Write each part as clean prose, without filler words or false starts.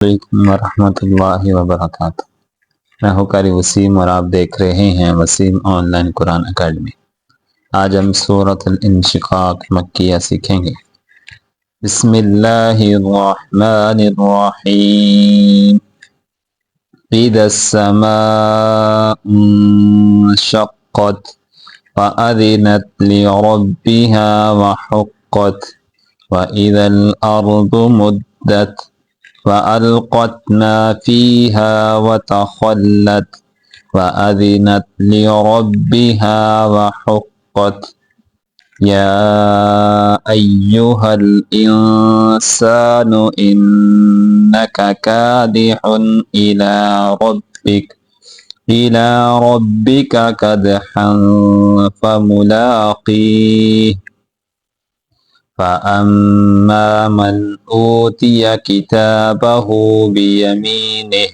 वरहमतुल्लाहि वबरकातुहू। मैं हूँ कारी वसीम और आप देख रहे हैं वसीम ऑनलाइन कुरान अकेडमी। आज हम सूरतुल इंशिकाक मक्किया सीखेंगे। बिस्मिल्लाहिर्रहमानिर्रहीम। इदस्समाउ इंशक्कत व अज़िनत लिरब्बिहा व हुक्कत व इज़ल अर्दु मुद्दत वअल्क़त मा फ़ीहा वतख़ल्लत वअज़िनत लिरब्बिहा वहुक़्क़त। या अय्युहल इंसानु इन्नका कादिहुन इला रब्बिका कदहन फमुलाक़ीह। फ़अम्मा मन ऊतिय किताबहु बियमीनिह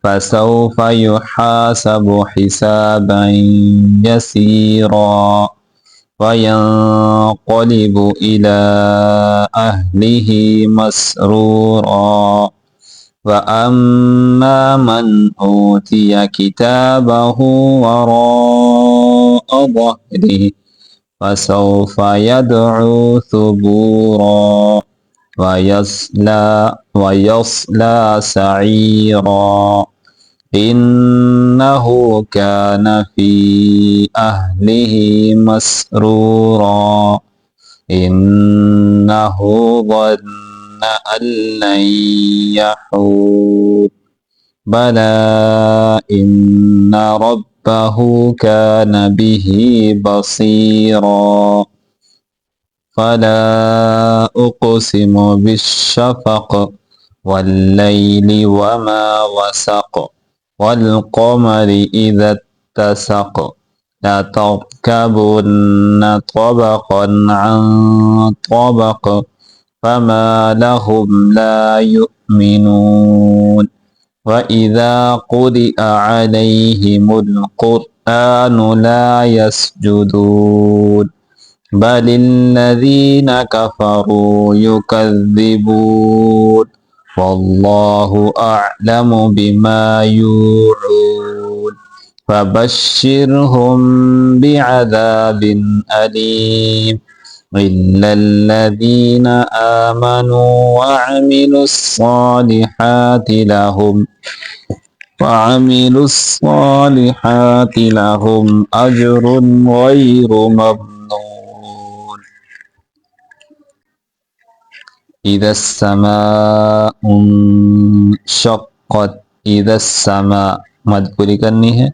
फसौफ़ युहासबु हिसाबन यसीरा वयंक़लिबु इला अहलिहि मस्रूरा। वअम्मा मन ऊतिय किताबहु वराअ ज़हरिहि फसौफ़ यदअू सुबूरा वयस्ला सईरा। इन्नहु कान फ़ी अहलिहि मस्रूरा इन्नहु ज़न्न अन लन यहूर बला इन्न रब्बहु कान बिही बसीरा। फला उक़सिमु बिश्शफ़क़ वल्लैलि वमा वसक़ वल्क़मरि इज़ा इत्तसक़ लतरकबुन्न तबक़न अन तबक़ फमा लहुम ला युमिनून। वइज़ा क़ुरिअ अलैहिमुल क़ुरआनु ला यसजुदून बलिल्लज़ीना कफ़रू युकज़्ज़िबून वल्लाहु अअलमु बिमा यूऊन। फबश्शिरहुम बिअज़ाबिन अलीम इल्लल्लज़ीना आमनू वअमिलुस्सालिहाति लहुम अज्रुन गैरु ममनून। इदस्समाउ इंशक्कत। इदस्समा मद पूरी करनी है।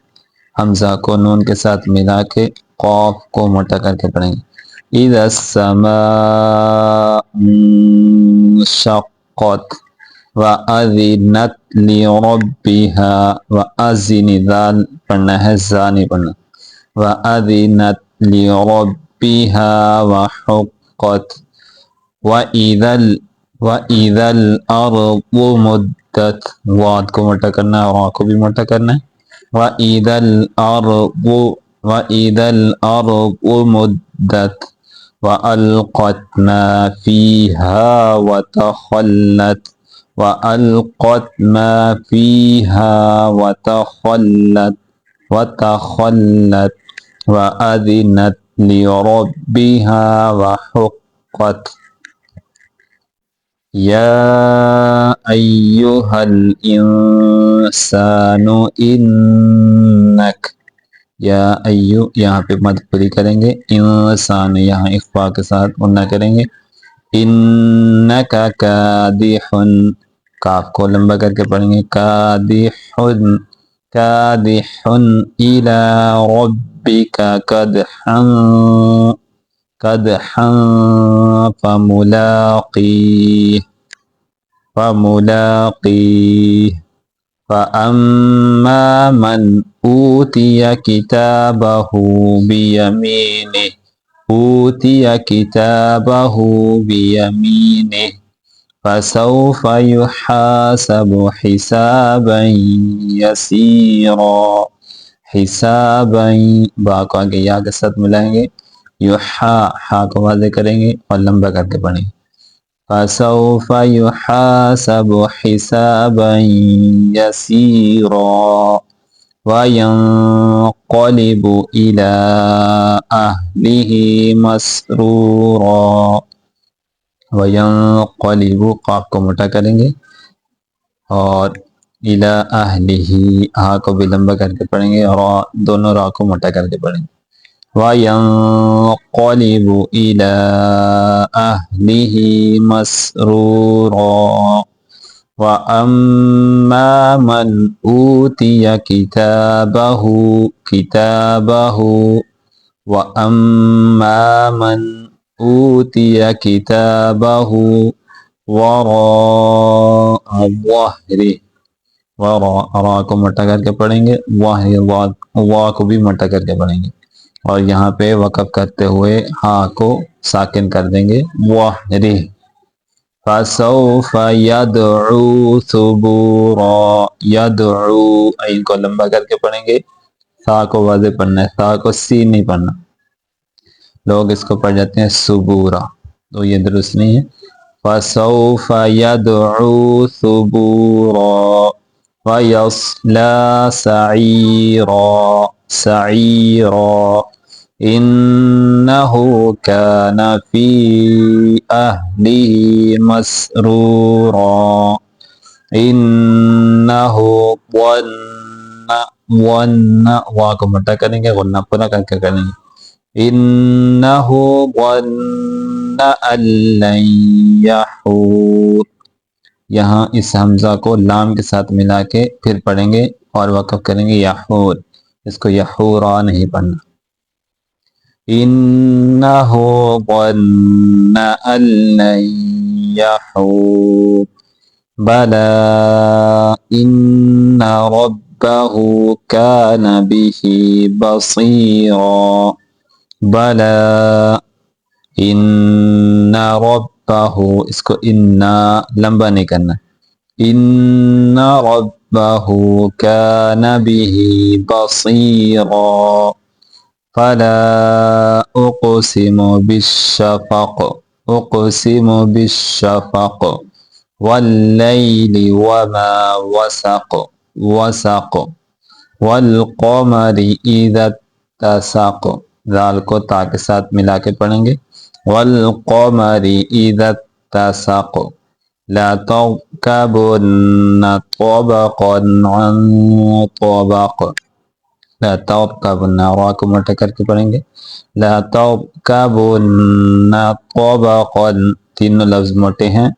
हमजा को नून के साथ मिला के कौफ को मोटा करके पढ़ेंगे। इदस्समाउ इंशक्कत व अज़िनत लिरब्बिहा व अज़िनी दाल पढ़ना है, जा नहीं पढ़ना। व अज़िनत लिरब्बिहा व हुक्कत व इज़ल अर्दु मुद्दत। वाद को मोटा करना है और रा को भी मोटा करना है। व इज़ल अर्दु मुद्दत वअल्क़त मा फ़ीहा वतख़ल्लत वअज़िनत लिरब्बिहा वहुक्कत। या अय्युहल इंसानु इन्नक। या अय्यु यहाँ पे मद पूरी करेंगे। इंसान यहाँ इख्फा के साथ गुन्ना करेंगे। इन्नका कादिहुन, काफ को लंबा करके पढ़ेंगे। कादिहुन इला रब्बिका कदहन फमुलाक़ीह। फ़अम्मा मन ऊतिय किताबहु बियमीनिह फसौफ़ युहासबु हिसाबन यसीरा। हिसाबन बा को आगे या के साथ मिलाएंगे। युहा हा को वाज़े करेंगे और लंबा करके पढ़ेंगे। फसौफ युहासबु हिसाबन यसीरा वयंक़लिबु इला अहलिही मसरूरा। वयंक़लिबु क़ाफ़ को मोटा करेंगे और इला अहलिही हा को भी लंबा करके पढ़ेंगे और दोनों रा को मोटा करके पढ़ेंगे। वयंक़लिबु इला अहलिही मसरूरा व अम्मा मन ऊतिया किताबहु व अम्मा मन ऊतिया किताबहु वराअ ज़हरी। रा को मोटा करके पढ़ेंगे, वाह को भी मोटा करके पढ़ेंगे और यहाँ पे वक़फ़ करते हुए हा को साकिन कर देंगे वहरी। फसौफ यदउ सुबूरा, यदउ ऐन को लंबा करके पढ़ेंगे, सा को वाज़े पढ़ना है, सा को सी नहीं पढ़ना। लोग इसको पढ़ जाते हैं सुबूरा, तो ये दुरुस्त नहीं है। फसौफ यदउ सुबूरा वयस्ला सईरा इन्नहु कान फी अहलिही मसरूरा इन्नहु वन्ना वा को मोटा करेंगे, वन्ना पूरा करके करेंगे। इन्नहु वन्ना अल्लन यहूर, यहाँ इस हमजा को लाम के साथ मिला के फिर पढ़ेंगे और वक़फ़ करेंगे यहूर, इसको यहूरा नहीं पढ़ना। इन्नहु वन्ना अल्लन यहूर बला इन्ना रब्बहु कान बिही बसीरा बला इन्ना रब्बहु, इसको इन्ना लंबा नहीं करना। इन्ना रब्बहु कान बिही बसीरा फला उक़सिमु बिश्शफ़क़ वल्लैलि वमा वसक़ वल्क़मरि इज़ा इत्तसक़, दाल को ता के साथ मिला के पढ़ेंगे। वल्क़मरि इज़ा इत्तसक़ ला तर्कबुन्ना तबक़न अन तबक़, ला तर्कबुन्ना रा को मोटा करके पढ़ेंगे। ला तर्कबुन्ना तबक़न, तीनों लफ्ज़ मोटे हैं,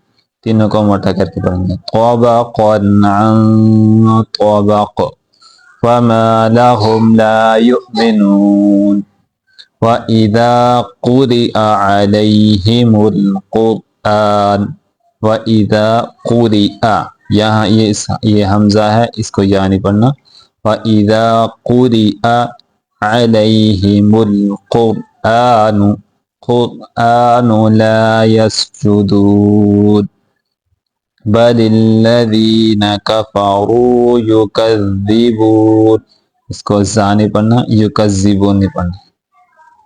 तीनों को मोटा करके पढ़ेंगे। तबक़न अन तबक़ वमा लहुम ला युमिनून व इज़ा क़ुरिअ अलैहिमुल क़ुरआन व इज़ा क़ुरिअ, यहाँ ये हमज़ा है, इसको या नहीं पढ़ना। व इज़ा क़ुरिअ अलैहिमुल क़ुरआनु ला यस्जुदून बलिल्लज़ीना कफ़रू युकज़्ज़िबून, इसको ज़ा नहीं पढ़ना, युकज़्ज़िबून नहीं पढ़ना।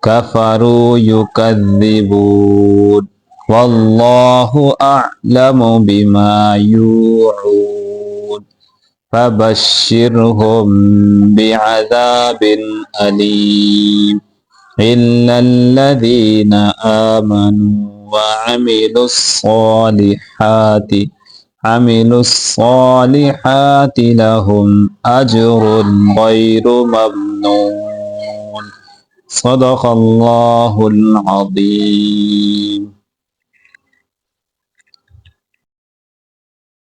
कफ़रू युकज़्ज़िबून वल्लाहु अअलमु बिमा यूऊन फबश्शिरहुम बिअज़ाबिन अलीम इल्लल्लज़ीना आमनू व अमिलुस्सॉलिहाति लहुम अज्रुन गैरु ममनून। सदक़ल्लाहुल अज़ीम।